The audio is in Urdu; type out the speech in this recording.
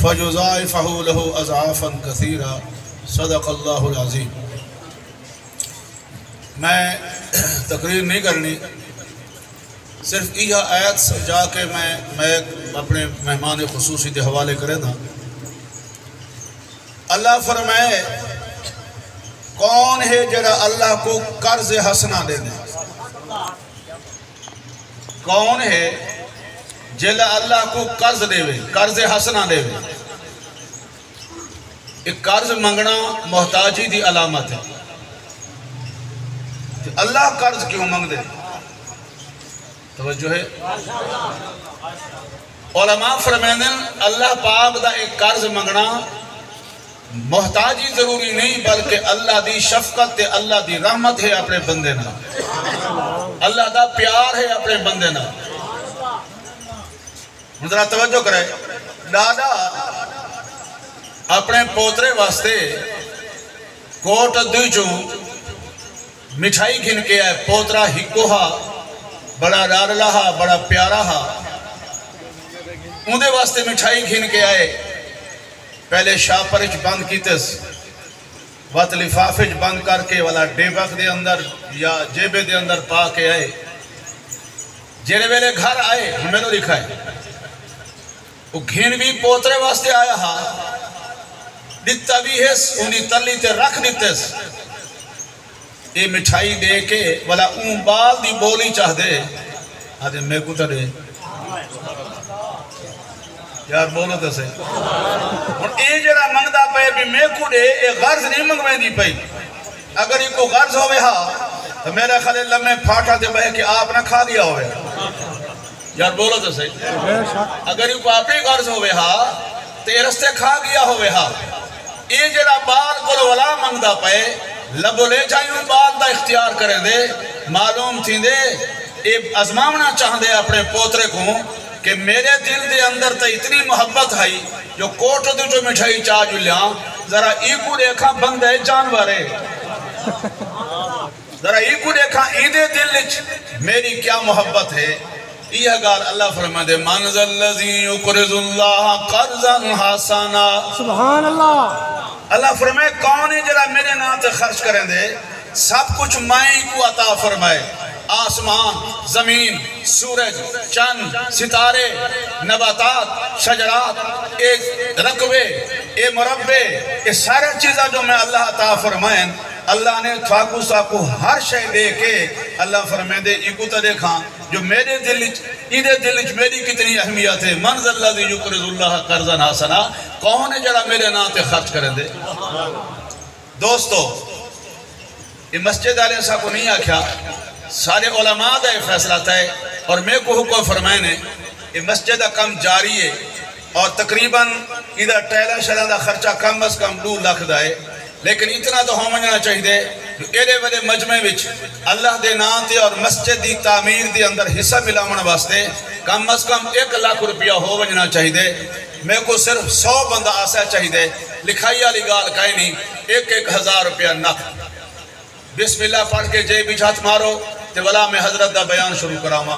فَيُضَاعِفَهُ لَهُ أَضْعَافًا كَثِيرًا صدق اللہ العظیم۔ میں تقریر نہیں کرنی، صرف یہ آیت سمجھا کے میں اپنے مہمان خصوصی کے حوالے کرے نا۔ اللہ فرمائے کون ہے جڑا اللہ کو قرض حسنہ دے دے؟ کون ہے جڑا اللہ کو قرض دے وے، قرض حسنہ دے وے؟ ایک قرض منگنا محتاجی دی علامت ہے۔ اللہ قرض کیوں منگ دے؟ توجہ ہے؟ علماء فرمائیں اللہ پاک دا ایک قرض منگنا محتاجی ضروری نہیں، بلکہ اللہ دی شفقت تے اللہ دی رحمت ہے اپنے بندے نا، اللہ دا پیار ہے اپنے بندے نا۔ ذرا توجہ کرے، دادا اپنے پوترے واسطے کوٹ دوی چوں مٹھائی گھن کے آئے، پوترا ہکو ہا، بڑا لاڈلا ہا، بڑا پیارا ہا، اندے واسطے مٹھائی گھن کے آئے، پہلے شاپرچ بند کیتس، وقت لفافج بند کر کے والا ڈیبک دے اندر یا جیبے دے اندر پا کے آئے، جیرے ویلے گھر آئے ہمیں تو دکھائے وہ گھن بھی پوترے واسطے آیا ہا، دیتا بھی ہے انہی تلی تے رکھ دیتس، یہ مٹھائی دے کے والا اون بال دی بولی چاہ دے، آدھے میں کو تا دے یار بولو تو سے اور اے جرا منگدہ پہ بھی میں کو دے، اے غرض نہیں منگویں دی پہ، اگر یہ کو غرض ہوئے ہا تو میرے خلے لمحے پھاٹا دے بہے کہ آپ نہ کھا دیا ہوئے، یار بولو تو سے اگر یہ کو آپ ہی غرض ہوئے ہا تو یہ رستے کھا گیا ہوئے ہا، اے جرا بال کو ولا منگدہ پہ لبو لے جائیوں بال دا اختیار کریں دے، معلوم تھی دے، اے ازماؤنا چاہ دے اپنے پوترے کو کہ میرے دل دے اندر تا اتنی محبت ہے جو کوٹ دے جو مٹھائی چاہ جو لیاں، ذرا ایکو دیکھا بندے جانورے، ذرا ایکو دیکھا ایدے دل میری کیا محبت ہے۔ یہ گال اللہ فرمائے دے من ذا الذی یقرض اللہ قرضا حسنا، سبحان اللہ۔ اللہ فرمائے کون ہے جرا میرے نام تے خرچ کریں دے، سب کچھ میں کو عطا فرمائے، آسمان، زمین، سورج، چند، ستارے، نباتات، شجرات، ایک رقبے، اے مربع، یہ سارے چیزیں جو میں اللہ عطا فرمائیں، اللہ نے تھاکو ساکو ہر شے دے کے اللہ فرمائے دے ایکو تا دیکھاں جو میرے دلچ میری کتنی اہمیت ہے۔ من ذا الذی یقرض اللہ قرضا حسنا، کون ہے جڑا میرے نام تے خرچ کریں دے؟ دوستو یہ مسجد علیہ صاحب کو نہیں آکھیا، سارے علماء دا یہ فیصلہ تھا ہے اور میں کو حکم فرمائے نے یہ مسجد کم جاری ہے اور تقریباً ادھر ٹیلہ شرح دا خرچہ کم از کم 2 لاکھ دا ہے، لیکن اتنا تو ہم منجنا چاہی دے ایرے والے مجمع وچ اللہ دے نام تے اور مسجد دی تعمیر دی اندر حصہ ملاونا واسطے کم از کم 1 لاکھ روپیہ ہو ونجنا چاہی دے۔ میں کو صرف 100 بندہ آسا چاہی دے، لکھائی والی گال کہیں نہیں، 1,000 روپیہ نک بسم اللہ پڑھ کے جے بھی ہاتھ مارو تے والا میں حضرت دا بیان شروع کراؤں۔